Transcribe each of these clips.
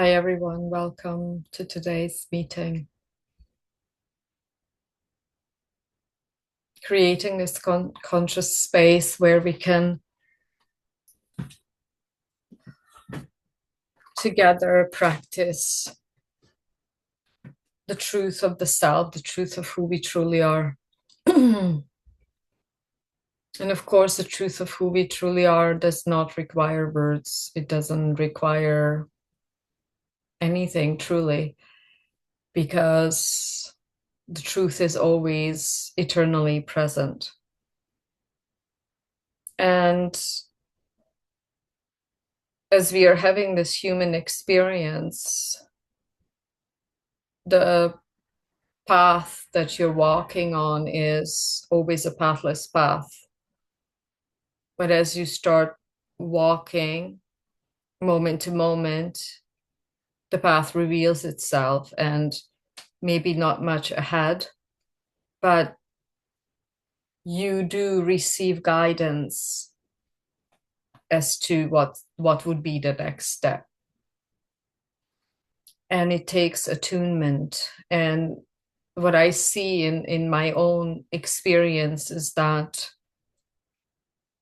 Hi everyone, welcome to today's meeting. Creating this conscious space where we can together practice the truth of the self, the truth of who we truly are. And of course, the truth of who we truly are does not require words. It doesn't require anything truly, because the truth is always eternally present. And as we are having this human experience, the path that you're walking on is always a pathless path. But as you start walking moment to moment, the path reveals itself, and maybe not much ahead, but you do receive guidance as to what would be the next step. And it takes attunement. And what I see in my own experience is that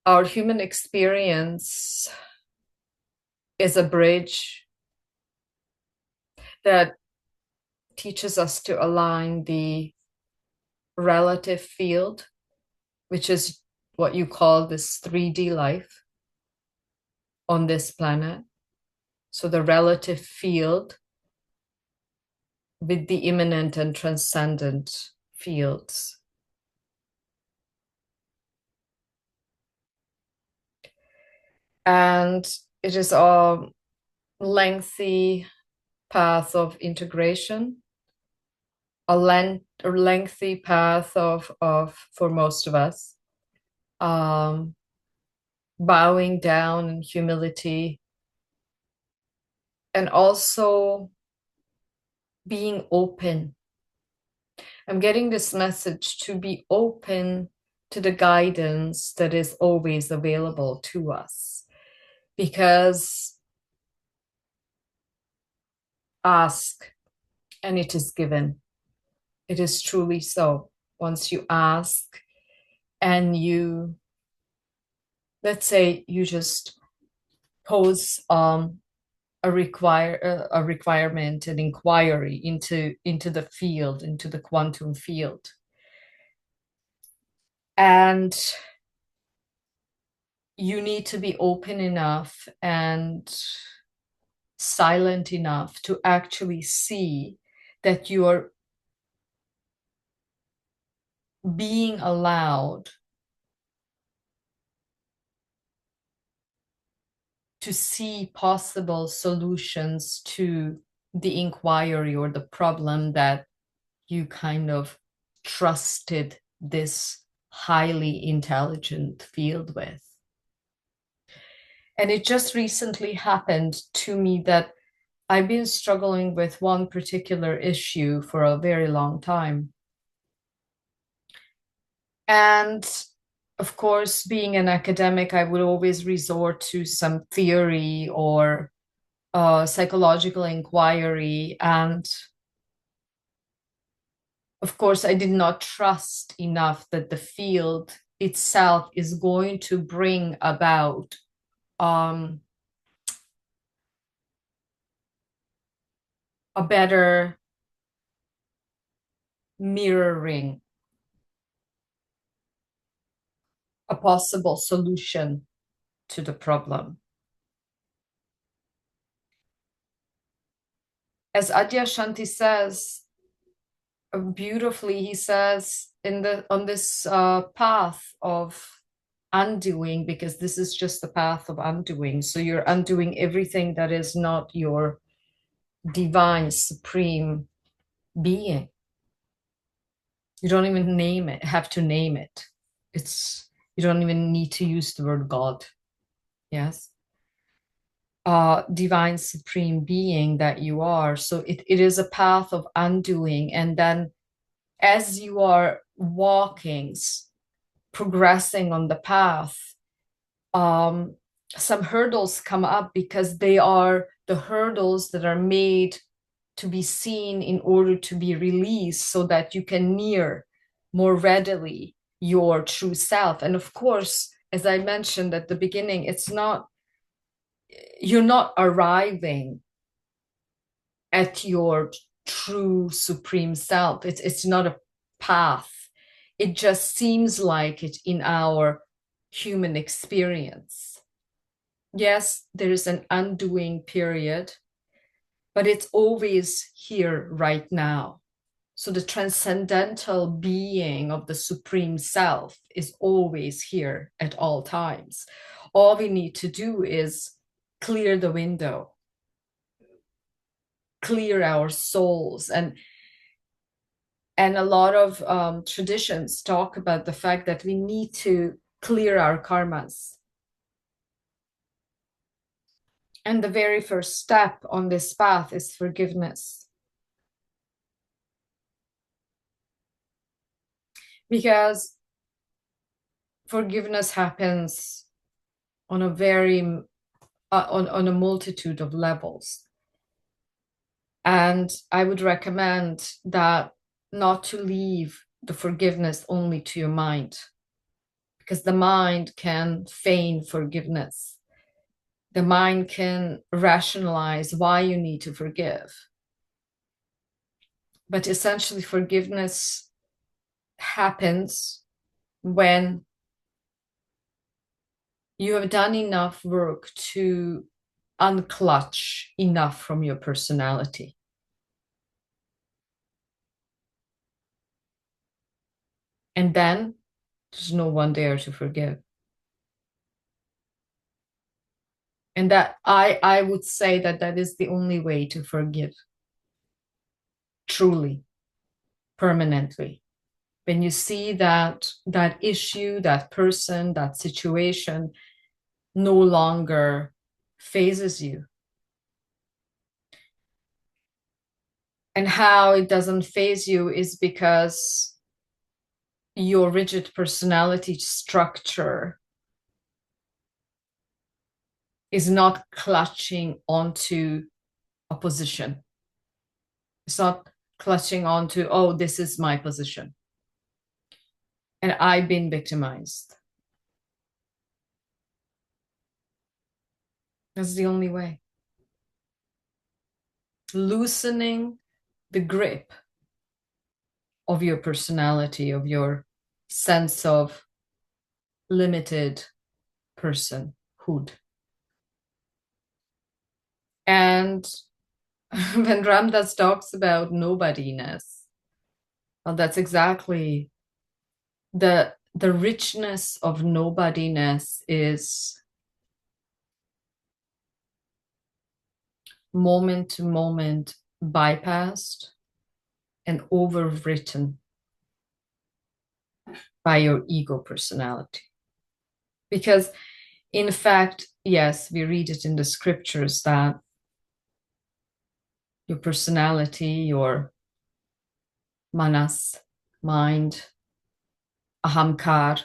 our human experience is a bridge that teaches us to align the relative field, which is what you call this 3D life on this planet. So the relative field with the immanent and transcendent fields. And it is a lengthy path of integration, a lengthy path of for most of us, bowing down in humility, and also being open. I'm getting this message to be open to the guidance that is always available to us, because ask and it is given. It is truly so. Once you ask and you, let's say you just pose a requirement, an inquiry into the field, into the quantum field, and you need to be open enough and silent enough to actually see that you are being allowed to see possible solutions to the inquiry or the problem that you kind of trusted this highly intelligent field with. And it just recently happened to me that I've been struggling with one particular issue for a very long time. And of course, being an academic, I would always resort to some theory or psychological inquiry. And of course, I did not trust enough that the field itself is going to bring about a better mirroring, a possible solution to the problem. As Adyashanti says beautifully, he says in the on this path of undoing, because this is just the path of undoing. So you're undoing everything that is not your divine supreme being. You don't even have to name it. You don't even need to use the word God. Yes. Divine supreme being that you are. So it is a path of undoing. And then as you are walking, progressing on the path, some hurdles come up because they are the hurdles that are made to be seen in order to be released so that you can near more readily your true self. And of course, as I mentioned at the beginning, you're not arriving at your true supreme self. It's not a path. It just seems like it in our human experience. Yes, there is an undoing period, but it's always here right now. So the transcendental being of the supreme self is always here at all times. All we need to do is clear the window, clear our souls. And a lot of traditions talk about the fact that we need to clear our karmas. And the very first step on this path is forgiveness. Because forgiveness happens on a very on a multitude of levels. And I would recommend that not to leave the forgiveness only to your mind, because the mind can feign forgiveness. The mind can rationalize why you need to forgive. But essentially, forgiveness happens when you have done enough work to unclutch enough from your personality. And then there's no one there to forgive. And that I would say that is the only way to forgive. Truly, permanently. When you see that issue, that person, that situation no longer phases you. And how it doesn't phase you is because your rigid personality structure is not clutching onto a position. It's not clutching onto, oh, this is my position. And I've been victimized. That's the only way. Loosening the grip of your personality, of your sense of limited personhood. And when Ramdas talks about nobodiness, well, that's exactly the richness of nobodiness is moment to moment bypassed and overwritten by your ego personality. Because in fact, yes, we read it in the scriptures that your personality, your manas, mind, ahamkar,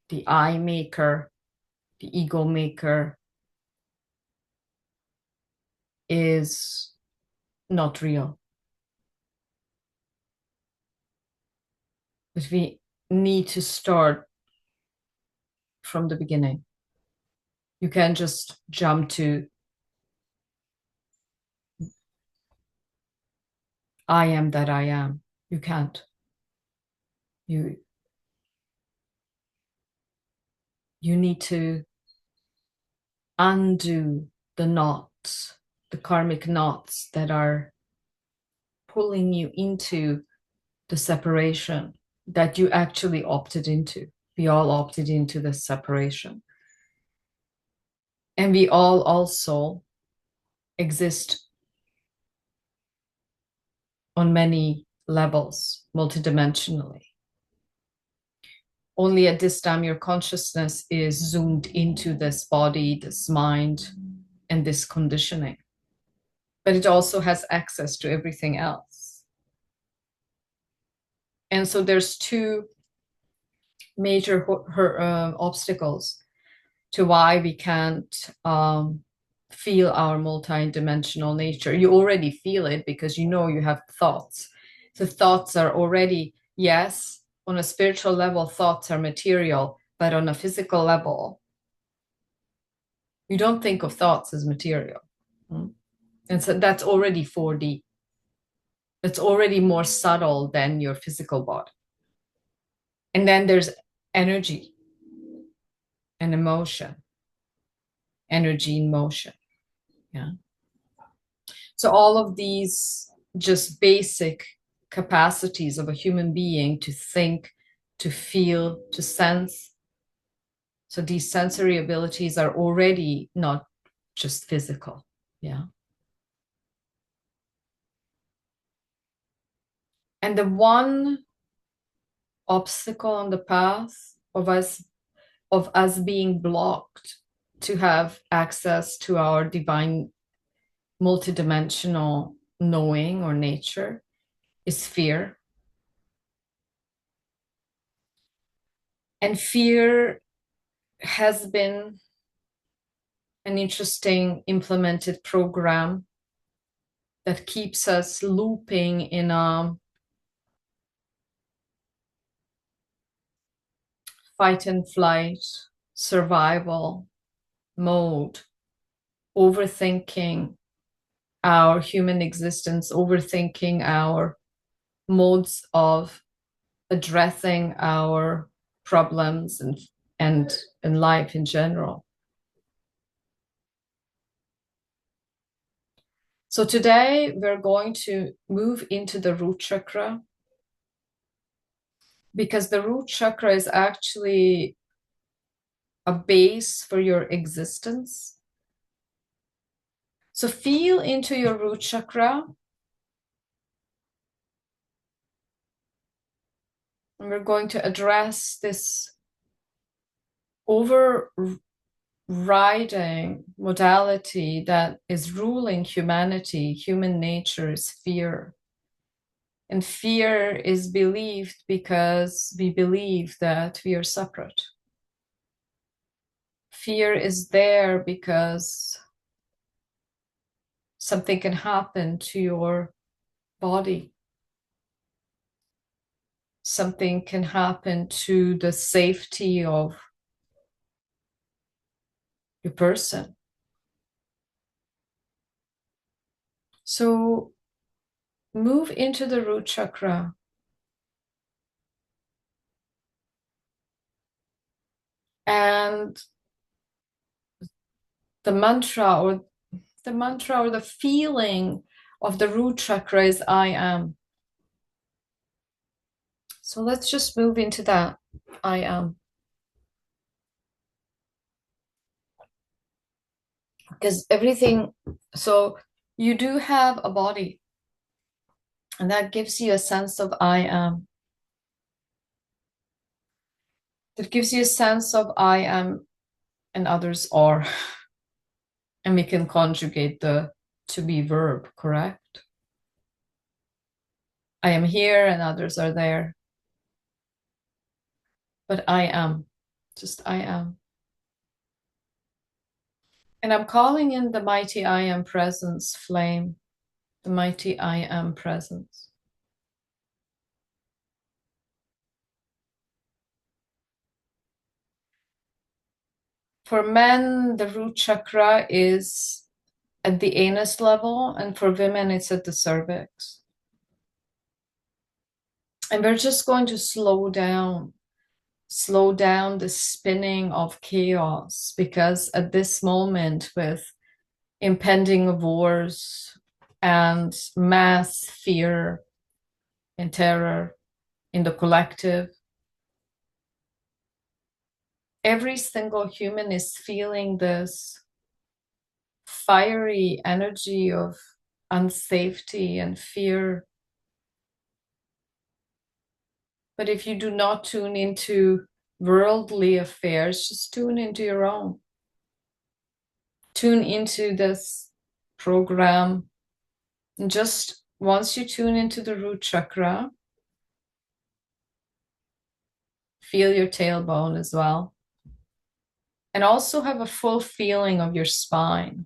the I maker, the ego maker, is not real. But we need to start from the beginning. You can't just jump to I am that I am. You can't. You need to undo the knots, the karmic knots that are pulling you into the separation that you actually opted into. We all opted into the separation. And we all also exist on many levels, multidimensionally. Only at this time, your consciousness is zoomed into this body, this mind, and this conditioning. But it also has access to everything else. And so there's two major obstacles to why we can't feel our multi-dimensional nature. You already feel it because you know you have thoughts. So thoughts are already, yes, on a spiritual level, thoughts are material, but on a physical level, you don't think of thoughts as material. Mm. And so that's already 4D. It's already more subtle than your physical body. And then there's energy and emotion, energy in motion. Yeah. So all of these just basic capacities of a human being to think, to feel, to sense. So these sensory abilities are already not just physical. Yeah. And the one obstacle on the path of us being blocked to have access to our divine multidimensional knowing or nature is fear. And fear has been an interesting implemented program that keeps us looping in a fight and flight survival mode, overthinking our human existence, overthinking our modes of addressing our problems and in life in general. So today we're going to move into the root chakra because the root chakra is actually a base for your existence. So feel into your root chakra. And we're going to address this overriding modality that is ruling humanity. Human nature is fear. And fear is believed because we believe that we are separate. Fear is there because something can happen to your body. Something can happen to the safety of your person. So move into the root chakra and the mantra or the feeling of the root chakra is I am. So let's just move into that I am. Because everything, so you do have a body, and that gives you a sense of I am. That gives you a sense of I am and others are. And we can conjugate the to be verb, correct? I am here and others are there. But I am, just I am. And I'm calling in the mighty I am presence flame, the mighty I am presence. For men, the root chakra is at the anus level, and for women, it's at the cervix. And we're just going to slow down the spinning of chaos, because at this moment, with impending wars and mass fear and terror in the collective, every single human is feeling this fiery energy of unsafety and fear. But if you do not tune into worldly affairs, just tune into your own. Tune into this program. And just once you tune into the root chakra, feel your tailbone as well. And also have a full feeling of your spine.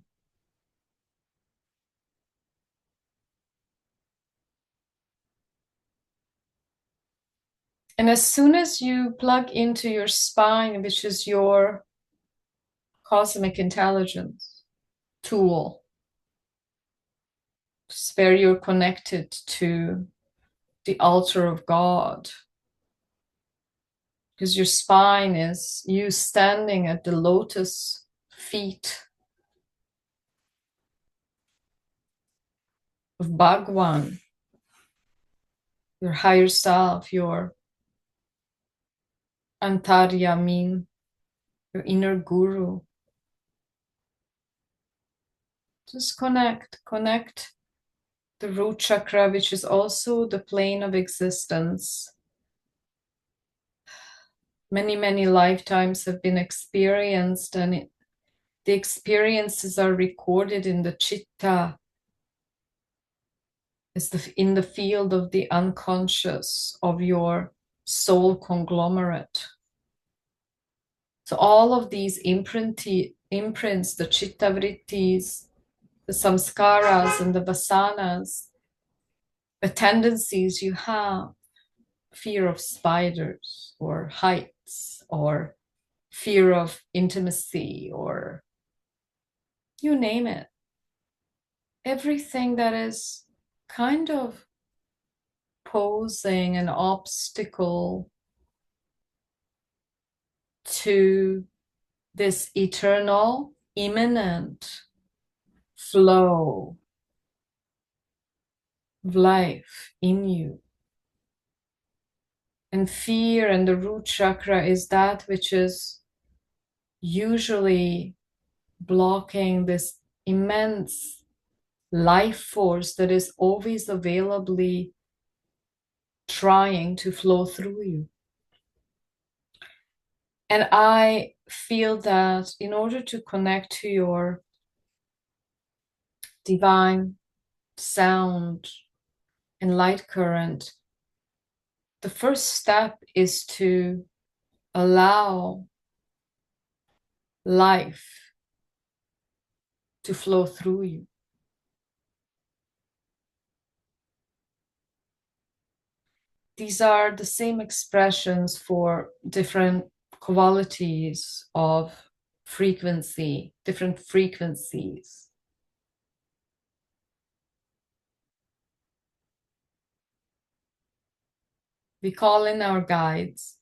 And as soon as you plug into your spine, which is your cosmic intelligence tool, it's where you're connected to the altar of God, because your spine is you standing at the lotus feet of Bhagwan, your higher self, your Antaryamin, your inner guru. Just connect the root chakra, which is also the plane of existence. Many, many lifetimes have been experienced, and the experiences are recorded in the chitta, in the field of the unconscious of your soul conglomerate. So all of these imprints, the chitta vrittis, the samskaras and the vasanas, the tendencies you have, fear of spiders or heights or fear of intimacy or you name it. Everything that is kind of posing an obstacle to this eternal, imminent flow of life in you. And fear and the root chakra is that which is usually blocking this immense life force that is always availably trying to flow through you. And I feel that in order to connect to your divine sound and light current, the first step is to allow life to flow through you. These are the same expressions for different qualities of frequency, different frequencies. We call in our guides.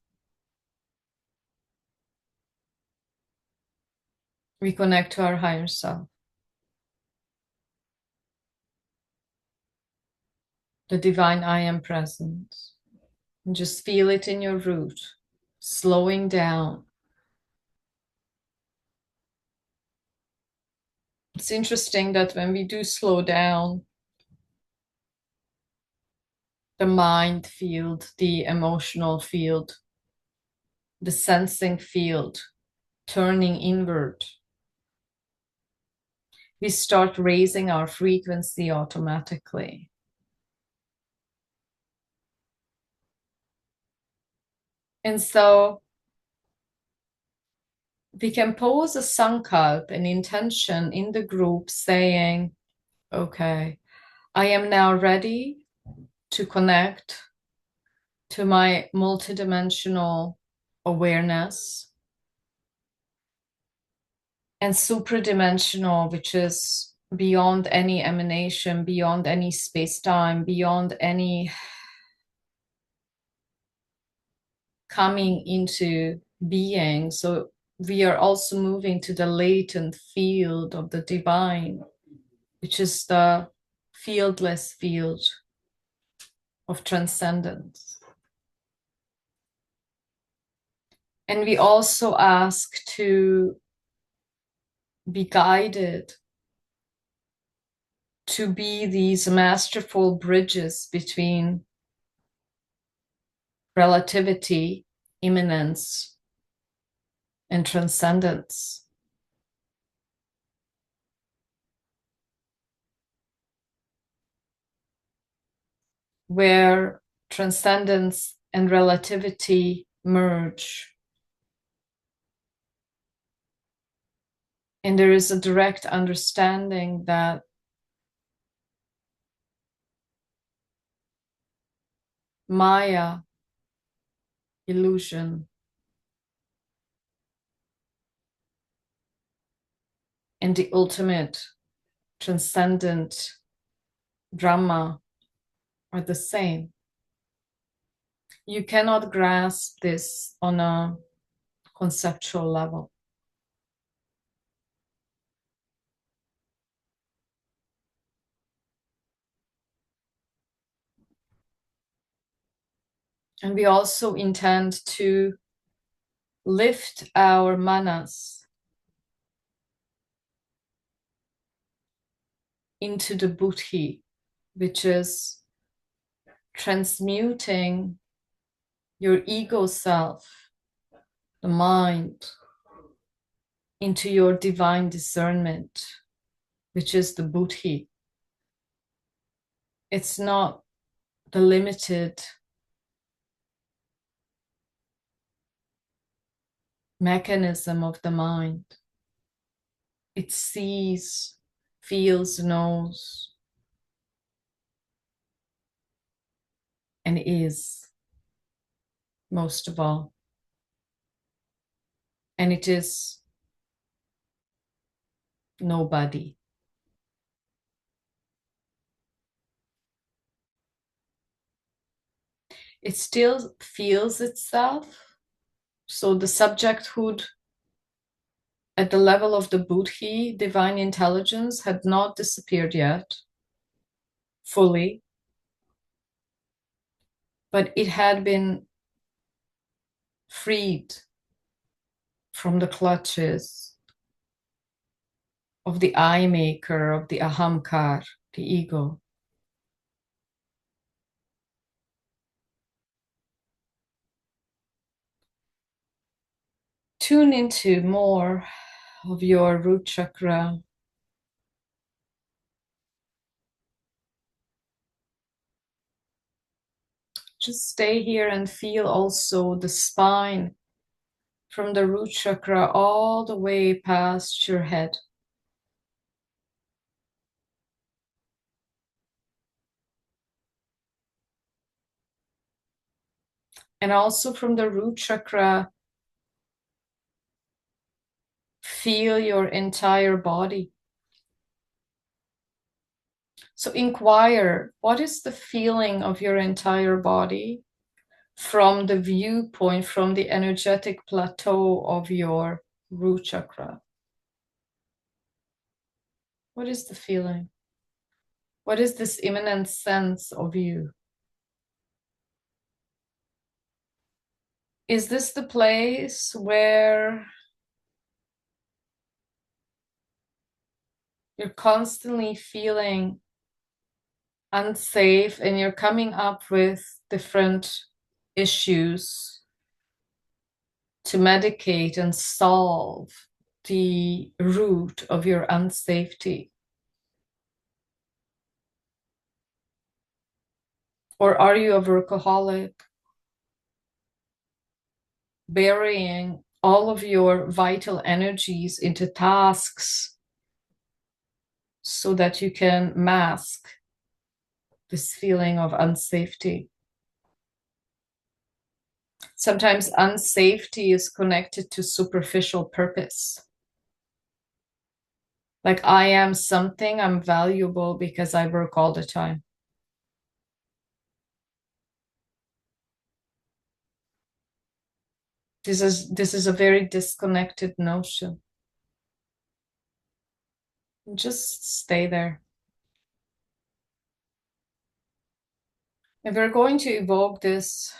We connect to our higher self, the divine I am presence. And just feel it in your root, slowing down. It's interesting that when we do slow down, the mind field, the emotional field, the sensing field, turning inward, we start raising our frequency automatically. And so we can pose a sankalp, an intention in the group saying, okay, I am now ready to connect to my multidimensional awareness and supradimensional, which is beyond any emanation, beyond any space-time, beyond any coming into being. So we are also moving to the latent field of the divine, which is the fieldless field of transcendence. And we also ask to be guided to be these masterful bridges between relativity, immanence, and transcendence. Where transcendence and relativity merge. And there is a direct understanding that Maya illusion, and the ultimate transcendent drama are the same. You cannot grasp this on a conceptual level. And we also intend to lift our manas into the buddhi, which is transmuting your ego self, the mind, into your divine discernment, which is the buddhi. It's not the limited mechanism of the mind. It sees, feels, knows, and is, most of all. And it is nobody. It still feels itself. So the subjecthood at the level of the buddhi, divine intelligence, had not disappeared yet fully, but it had been freed from the clutches of the I maker, of the ahamkar, the ego. Tune into more of your root chakra. Just stay here and feel also the spine from the root chakra all the way past your head. And also from the root chakra, feel your entire body. So inquire, what is the feeling of your entire body from the viewpoint, from the energetic plateau of your root chakra? What is the feeling? What is this immanent sense of you? Is this the place where you're constantly feeling unsafe and you're coming up with different issues to medicate and solve the root of your unsafety? Or are you a workaholic, burying all of your vital energies into tasks so that you can mask this feeling of unsafety? Sometimes unsafety is connected to superficial purpose. Like, I am something, I'm valuable because I work all the time. This is a very disconnected notion. Just stay there. And we're going to evoke this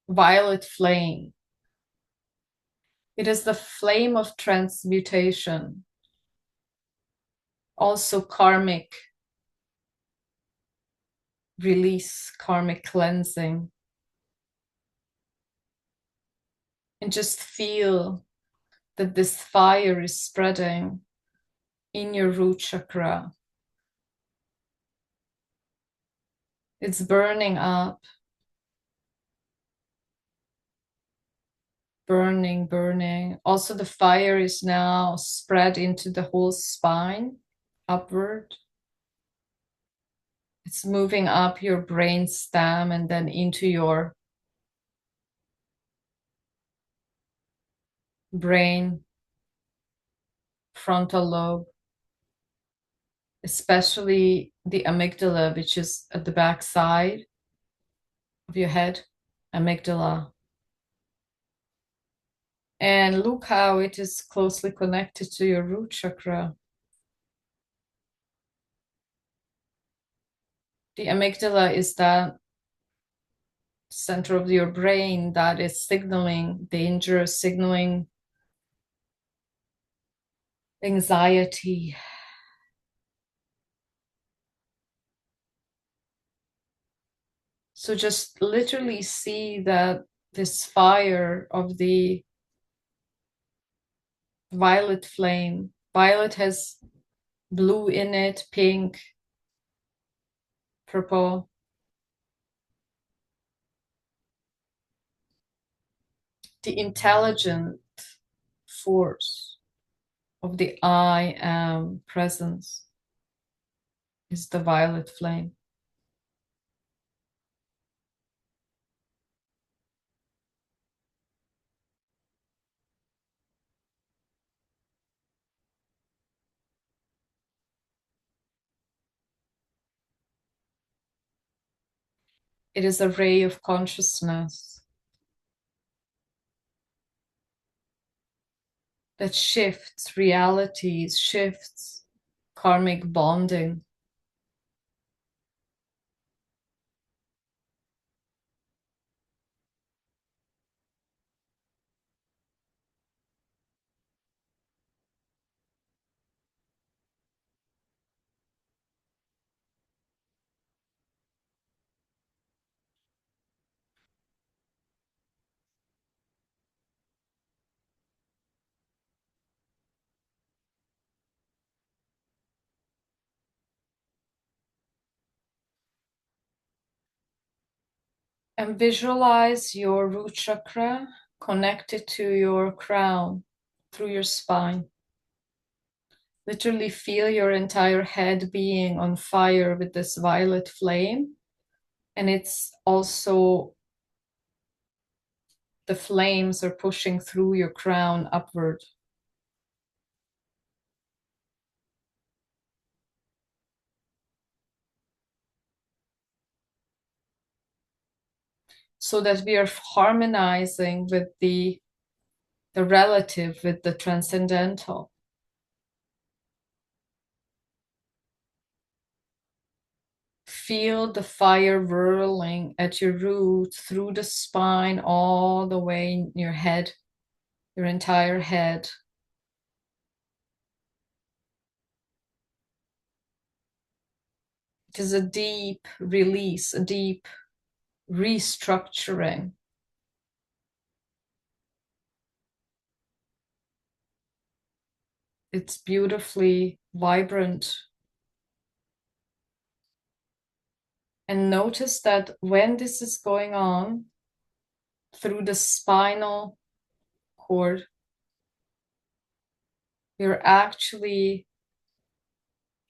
violet flame. It is the flame of transmutation, also karmic release, karmic cleansing. And just feel that this fire is spreading in your root chakra. It's burning up, burning, burning. Also, the fire is now spread into the whole spine, upward. It's moving up your brain stem and then into your brain frontal lobe, especially the amygdala, which is at the back side of your head, amygdala. And look how it is closely connected to your root chakra. The amygdala is that center of your brain that is signaling danger, signaling anxiety. So just literally see that this fire of the violet flame, violet has blue in it, pink, purple. The intelligent force of the I am presence is the violet flame. It is a ray of consciousness that shifts realities, shifts karmic bonding. And visualize your root chakra connected to your crown through your spine. Literally feel your entire head being on fire with this violet flame. And it's also the flames are pushing through your crown upward. So that we are harmonizing with the relative, with the transcendental. Feel the fire whirling at your root through the spine all the way in your head, your entire head. It is a deep release, a deep restructuring. It's beautifully vibrant. And notice that when this is going on through the spinal cord, you're actually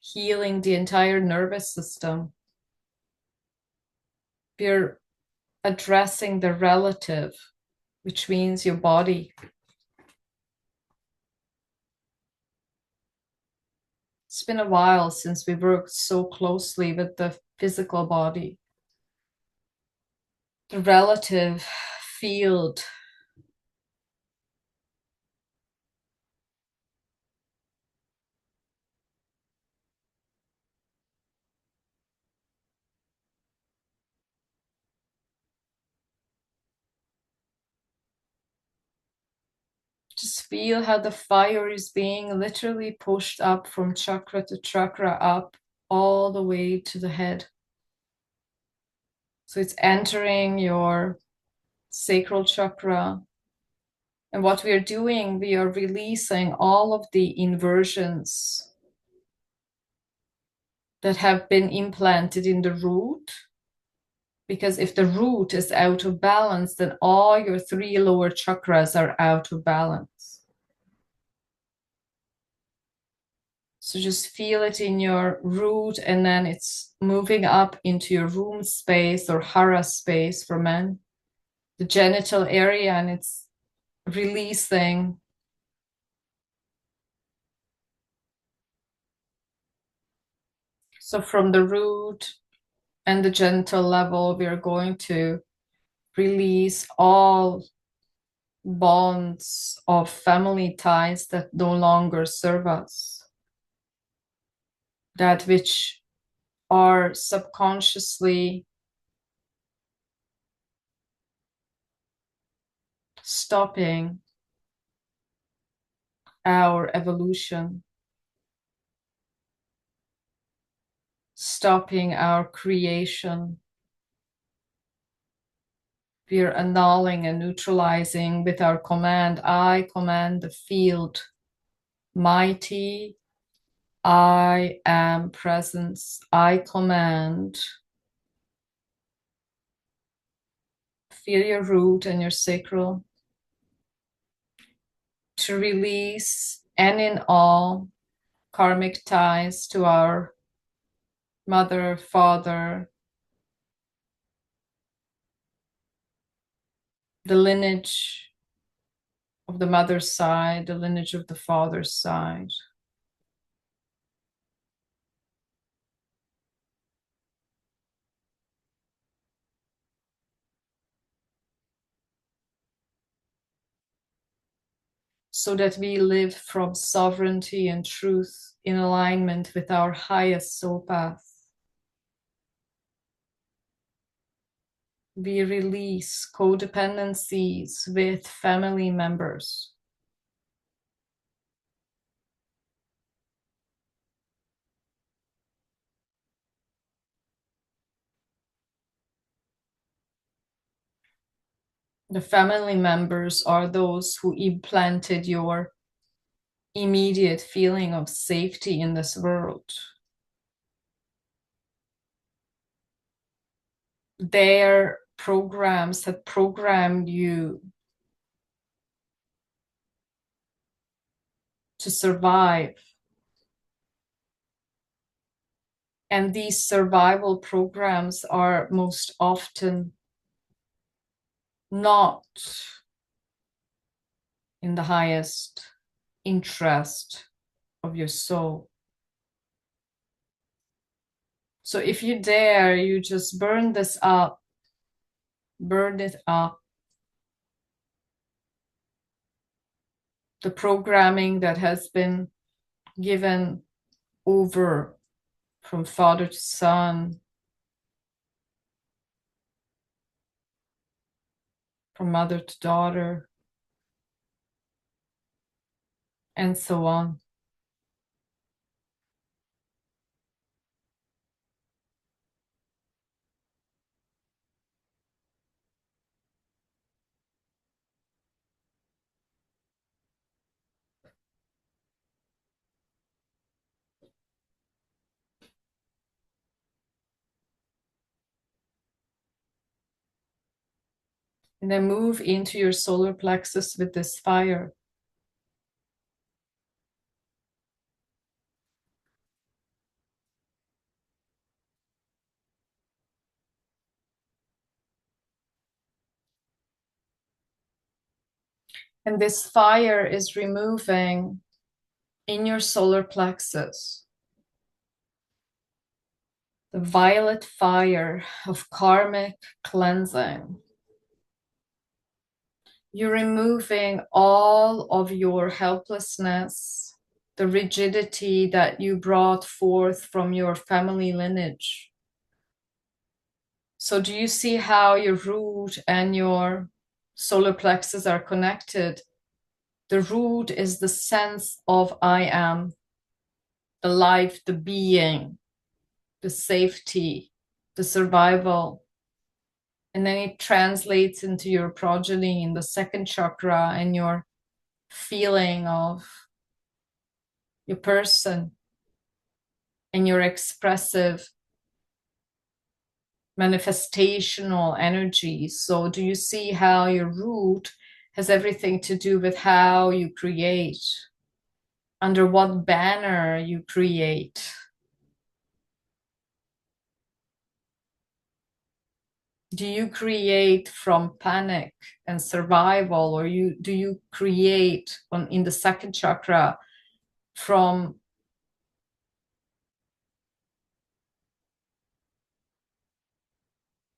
healing the entire nervous system. You're addressing the relative, which means your body. It's been a while since we worked so closely with the physical body. The relative field. Just feel how the fire is being literally pushed up from chakra to chakra, up all the way to the head. So it's entering your sacral chakra. And what we are doing, we are releasing all of the inversions that have been implanted in the root. Because if the root is out of balance, then all your three lower chakras are out of balance. So just feel it in your root, and then it's moving up into your womb space or hara space for men, the genital area, and it's releasing. So from the root and the genital level, we are going to release all bonds of family ties that no longer serve us, that which are subconsciously stopping our evolution, stopping our creation. We are annulling and neutralizing with our command. I command the field, mighty, I am presence. I command. Feel your root and your sacral to release any and all karmic ties to our mother, father, the lineage of the mother's side, the lineage of the father's side. So that we live from sovereignty and truth in alignment with our highest soul path. We release codependencies with family members. The family members are those who implanted your immediate feeling of safety in this world. Their programs had programmed you to survive. And these survival programs are most often not in the highest interest of your soul. So if you dare, you just burn this up, burn it up. The programming that has been given over from father to son, from mother to daughter, and so on. And then move into your solar plexus with this fire. And this fire is removing in your solar plexus the violet fire of karmic cleansing. You're removing all of your helplessness, the rigidity that you brought forth from your family lineage. So do you see how your root and your solar plexus are connected? The root is the sense of I am, the life, the being, the safety, the survival. And then it translates into your progeny in the second chakra and your feeling of your person and your expressive manifestational energy. So do you see how your root has everything to do with how you create? under what banner you create. Do you create from panic and survival, or do you create in the second chakra from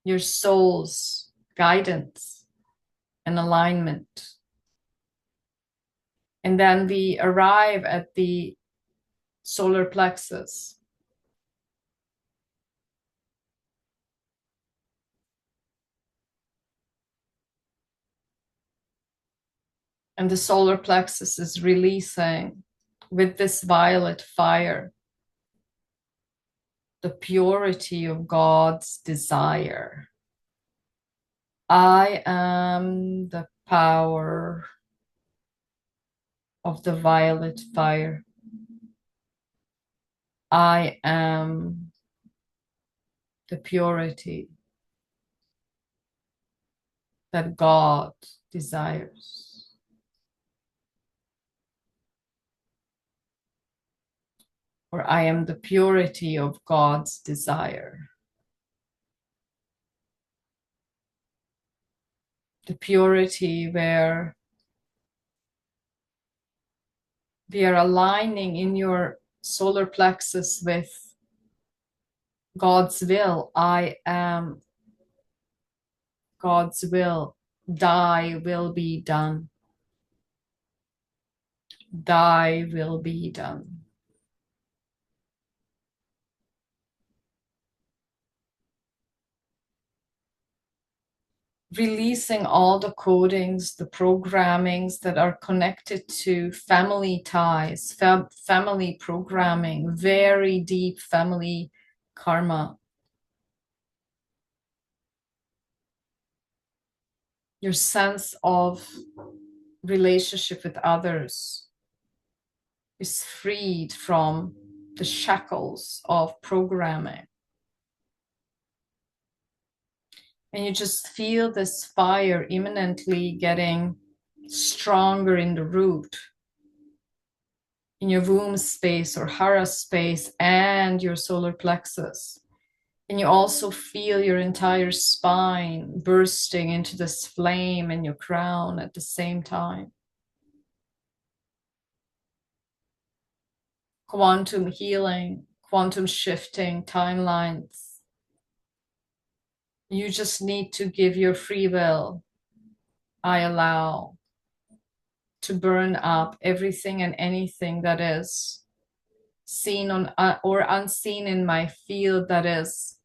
your soul's guidance and alignment? And then we arrive at the solar plexus. And the solar plexus is releasing with this violet fire the purity of God's desire. I am the power of the violet fire. I am the purity that God desires. Or I am the purity of God's desire. The purity where we are aligning in your solar plexus with God's will. I am God's will. Thy will be done. Thy will be done. Releasing all the codings, the programmings that are connected to family ties, family programming, very deep family karma. Your sense of relationship with others is freed from the shackles of programming. And you just feel this fire imminently getting stronger in the root, in your womb space or hara space and your solar plexus. And you also feel your entire spine bursting into this flame in your crown at the same time. Quantum healing, quantum shifting timelines. You just need to give your free will. I allow to burn up everything and anything that is seen on or unseen in my field that is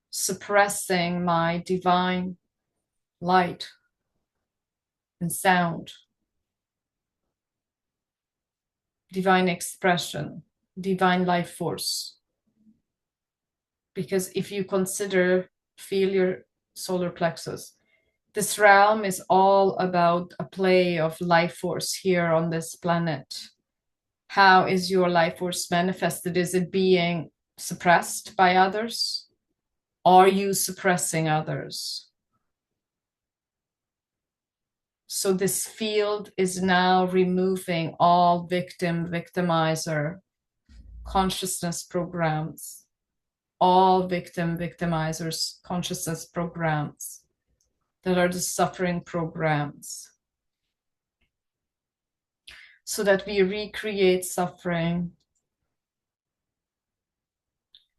suppressing my divine light and sound, divine expression, divine life force. Because if you feel your solar plexus, this realm is all about a play of life force here on this planet. How is your life force manifested? Is it being suppressed by others? Are you suppressing others? So this field is now removing all victimizer consciousness programs, all victimizers consciousness programs that are the suffering programs, so that we recreate suffering.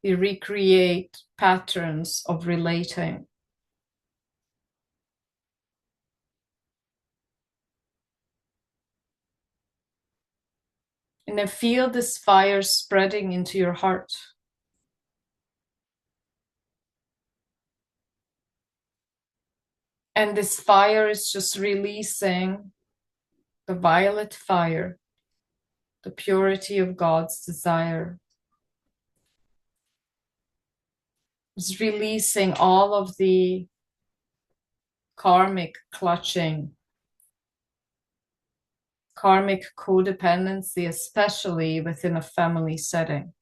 We recreate patterns of relating. And then feel this fire spreading into your heart. And this fire is just releasing the violet fire, the purity of God's desire. It's releasing all of the karmic clutching, karmic codependency, especially within a family setting.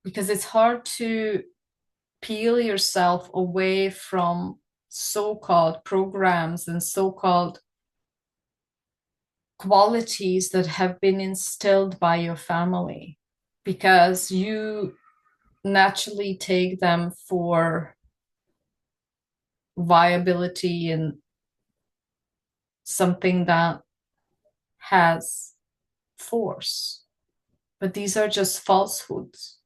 Because it's hard to peel yourself away from so-called programs and so-called qualities that have been instilled by your family, because you naturally take them for viability and something that has force. But these are just falsehoods.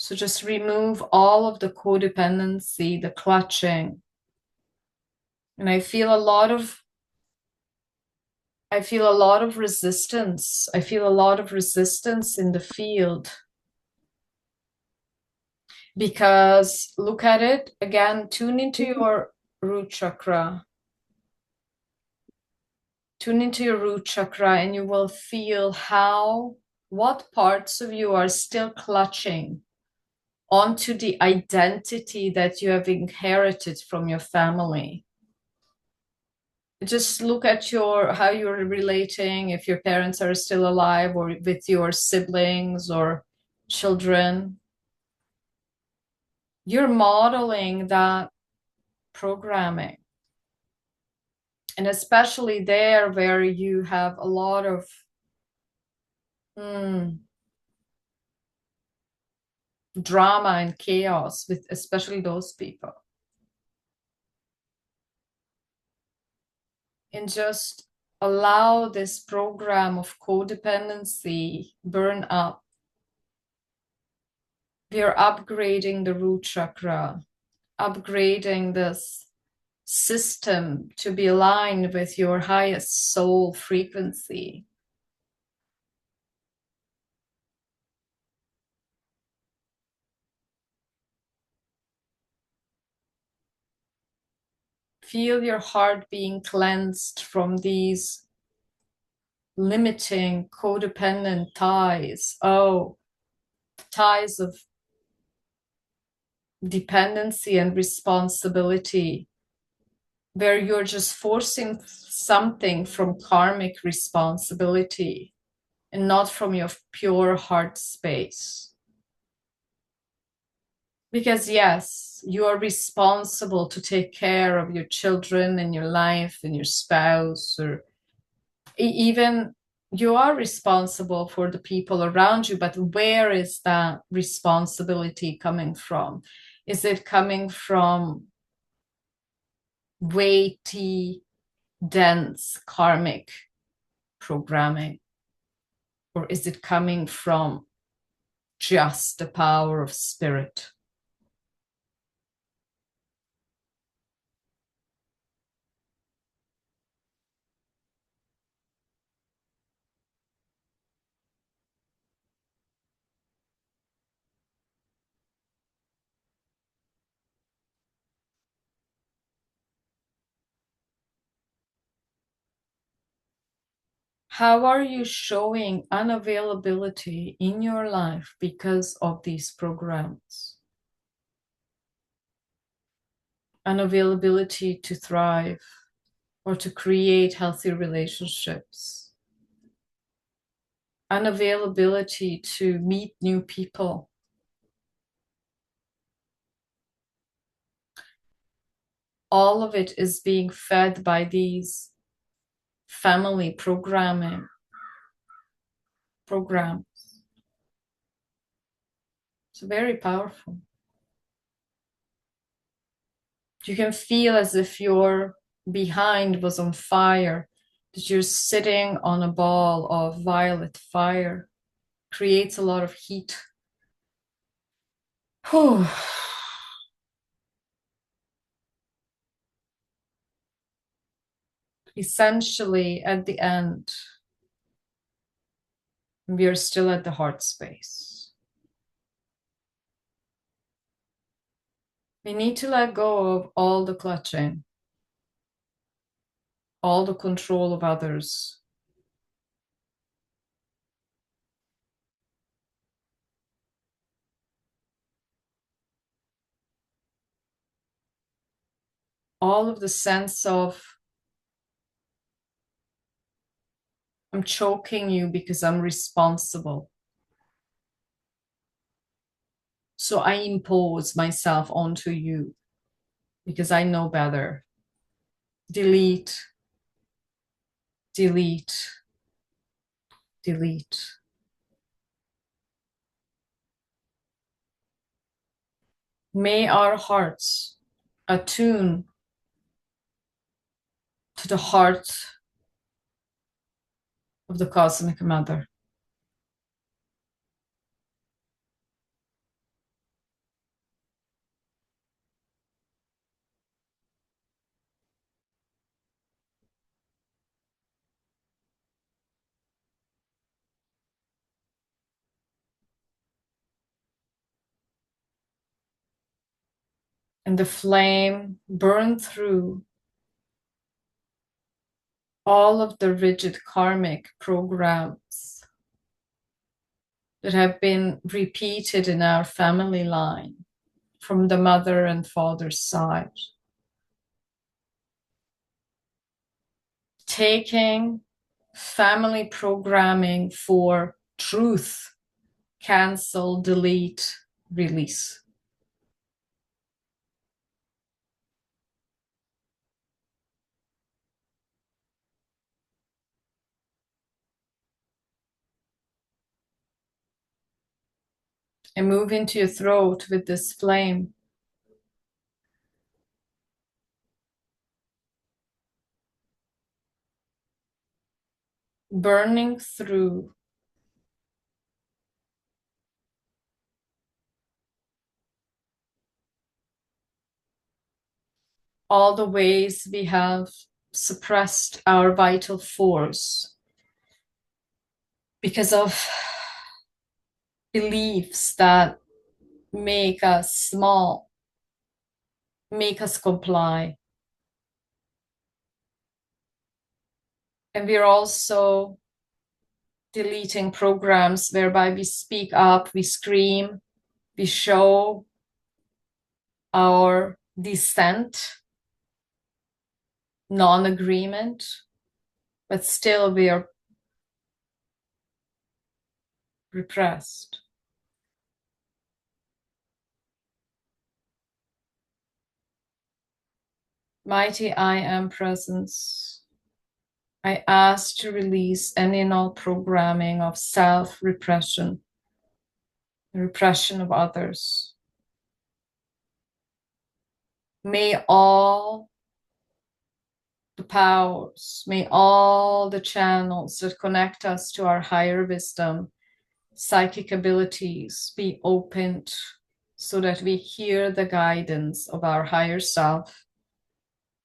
So just remove all of the codependency, the clutching. And I feel a lot of resistance. I feel a lot of resistance in the field, because look at it again, tune into your root chakra. Tune into your root chakra and you will feel what parts of you are still clutching onto the identity that you have inherited from your family. Just look at how you're relating, if your parents are still alive, or with your siblings or children. You're modeling that programming. And especially there where you have a lot of drama and chaos with especially those people. And just allow this program of codependency burn up. We are upgrading the root chakra, upgrading this system to be aligned with your highest soul frequency. Feel your heart being cleansed from these limiting codependent ties. Oh, ties of dependency and responsibility, where you're just forcing something from karmic responsibility and not from your pure heart space. Because yes, you are responsible to take care of your children and your life and your spouse, or even you are responsible for the people around you, but where is that responsibility coming from? Is it coming from weighty, dense karmic programming? Or is it coming from just the power of spirit? How are you showing unavailability in your life because of these programs? Unavailability to thrive or to create healthy relationships. Unavailability to meet new people. All of it is being fed by these family programs. It's very powerful. You can feel as if your behind was on fire, that you're sitting on a ball of violet fire. Creates a lot of heat. Whew. Essentially, at the end, we are still at the heart space. We need to let go of all the clutching, all the control of others. All of the sense of, I'm choking you because I'm responsible. So I impose myself onto you because I know better. Delete, delete, delete. May our hearts attune to the heart of the Cosmic Mother. And the flame burn through all of the rigid karmic programs that have been repeated in our family line from the mother and father's side. Taking family programming for truth, cancel, delete, release. And move into your throat with this flame. Burning through all the ways we have suppressed our vital force because of beliefs that make us small, make us comply. And we're also deleting programs whereby we speak up, we scream, we show our dissent, non-agreement, but still we are repressed. Mighty I Am Presence, I ask to release any and all programming of self-repression, repression of others. May all the powers, may all the channels that connect us to our higher wisdom, psychic abilities be opened so that we hear the guidance of our higher self,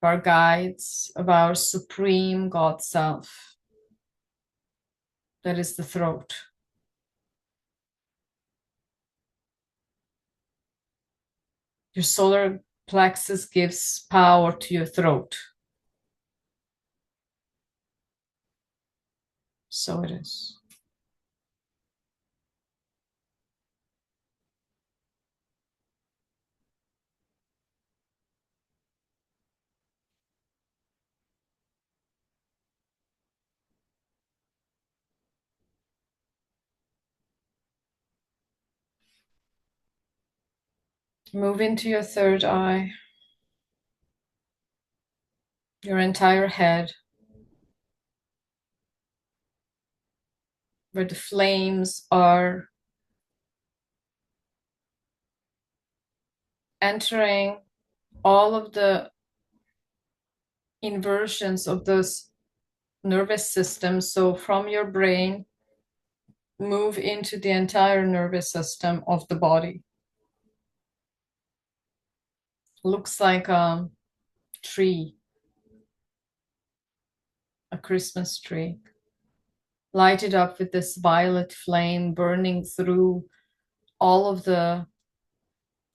of our guides, of our supreme God self. That is the throat. Your solar plexus gives power to your throat. So it is. Move into your third eye, your entire head, where the flames are entering all of the inversions of this nervous system. So from your brain, move into the entire nervous system of the body. Looks like a tree, a Christmas tree. Light it up with this violet flame burning through all of the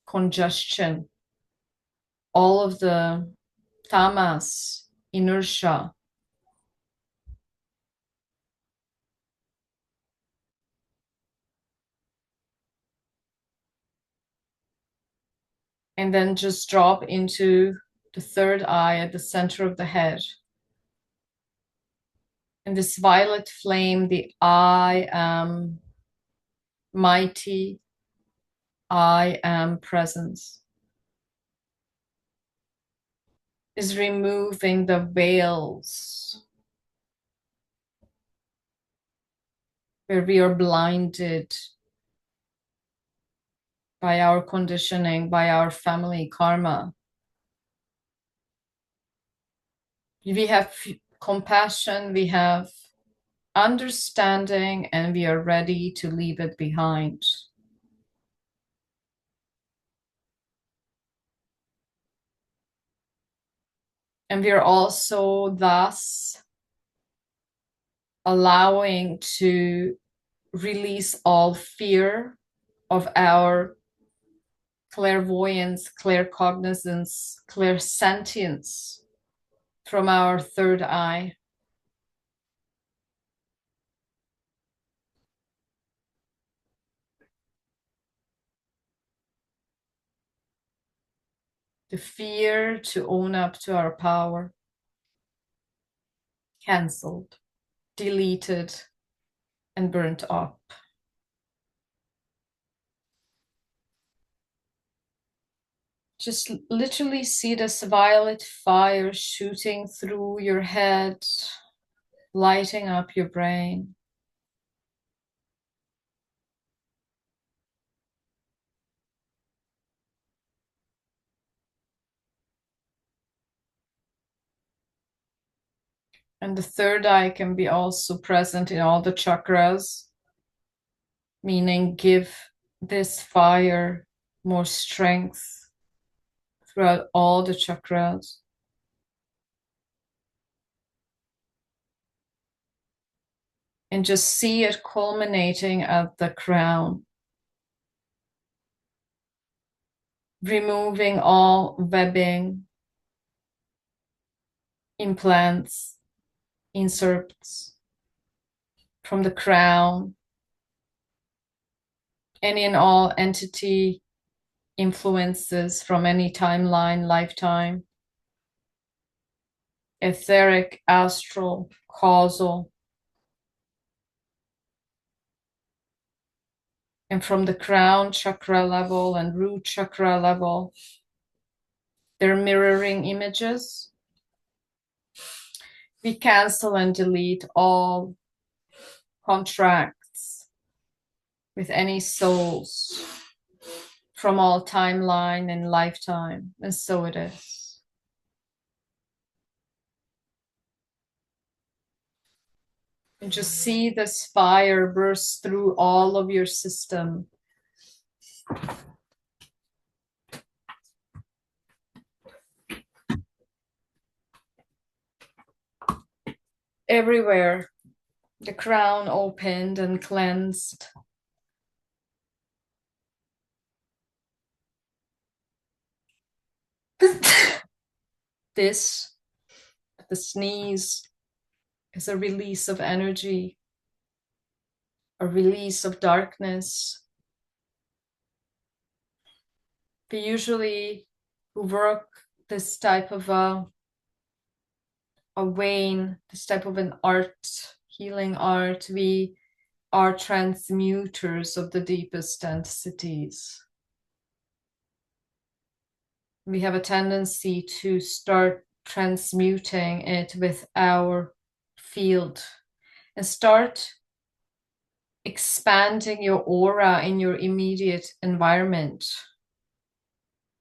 congestion, all of the tamas, inertia. And then just drop into the third eye at the center of the head. And this violet flame, the I am mighty, I am presence, is removing the veils where we are blinded by our conditioning, by our family karma. We have compassion, we have understanding, and we are ready to leave it behind. And we are also thus allowing to release all fear of our clairvoyance, claircognizance, clairsentience from our third eye. The fear to own up to our power, cancelled, deleted, and burnt up. Just literally see this violet fire shooting through your head, lighting up your brain. And the third eye can be also present in all the chakras, meaning give this fire more strength throughout all the chakras. And just see it culminating at the crown, removing all webbing, implants, inserts from the crown, any and all entity influences from any timeline, lifetime, etheric, astral, causal, and from the crown chakra level and root chakra level, they're mirroring images. We cancel and delete all contracts with any souls from all timeline and lifetime, and so it is. And just see this fire burst through all of your system. Everywhere, the crown opened and cleansed. This, the sneeze, is a release of energy, a release of darkness. We usually work this type of a vein, this type of an art, healing art. We are transmuters of the deepest entities. We have a tendency to start transmuting it with our field and start expanding your aura in your immediate environment.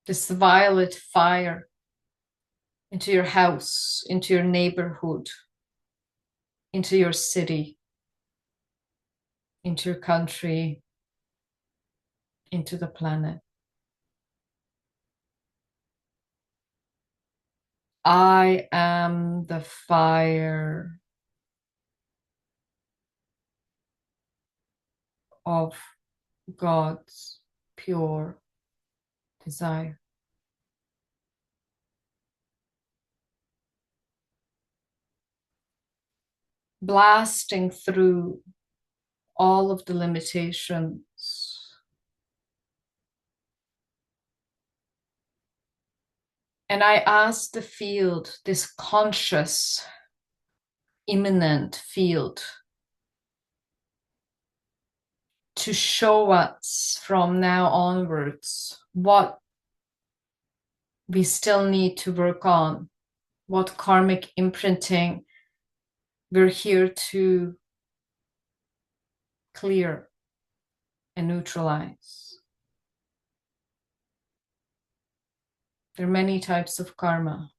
This violet fire into your house, into your neighborhood, into your city, into your country, into the planet. I am the fire of God's pure desire. Blasting through all of the limitations. And I ask the field, this conscious, immanent field, to show us from now onwards what we still need to work on, what karmic imprinting we're here to clear and neutralize. There are many types of karma.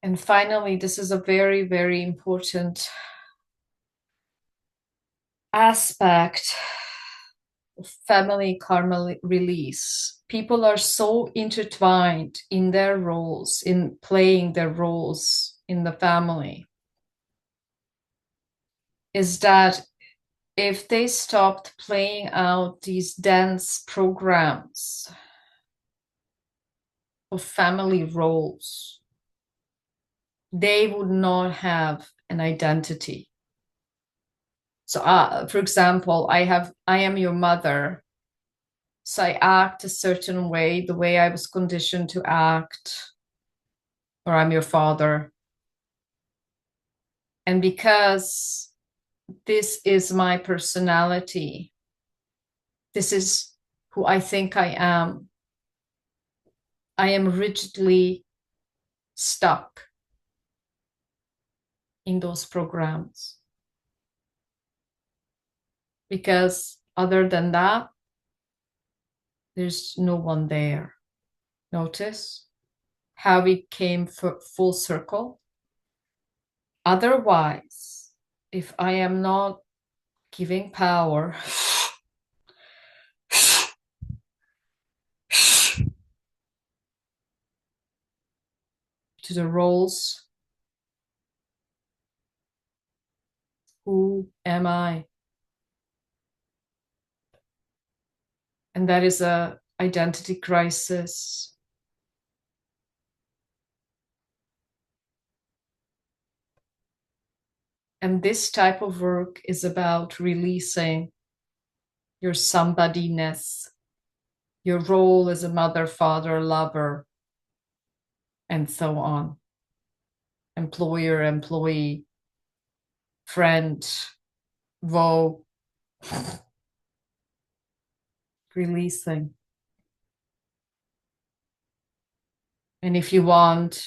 And finally, this is a very, very important aspect of family karma release. People are so intertwined in their roles, in playing their roles in the family, is that if they stopped playing out these dense programs of family roles, they would not have an identity. So, for example, I am your mother, so I act a certain way, the way I was conditioned to act, or I'm your father. And because this is my personality, this is who I think I am rigidly stuck in those programs. Because other than that, there's no one there. Notice how we came full circle. Otherwise, if I am not giving power to the roles, who am I? And that is a identity crisis. And this type of work is about releasing your somebody-ness, your role as a mother, father, lover, and so on. Employer, employee, friend, woe, releasing. And if you want,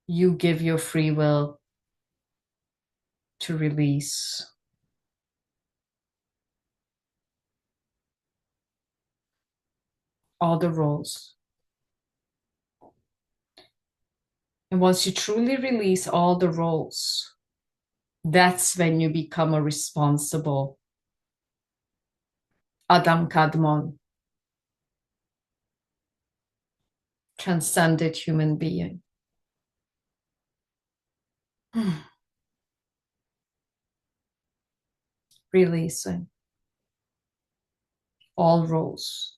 you give your free will to release. All the roles. And once you truly release all the roles, that's when you become a responsible Adam Kadmon, transcended human being. Releasing all roles.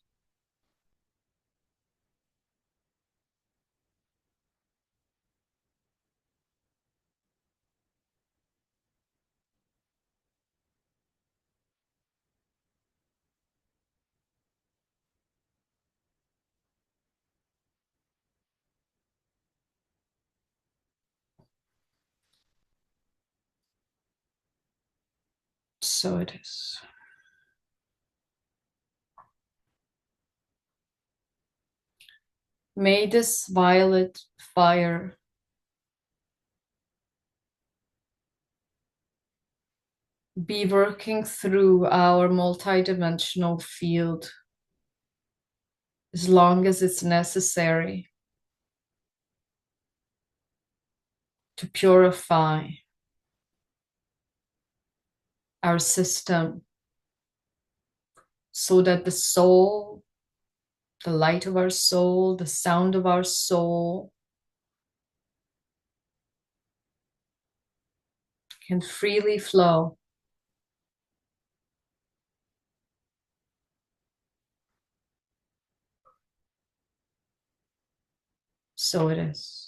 So it is. May this violet fire be working through our multidimensional field as long as it's necessary to purify our system so that the soul, the light of our soul, the sound of our soul can freely flow. So it is.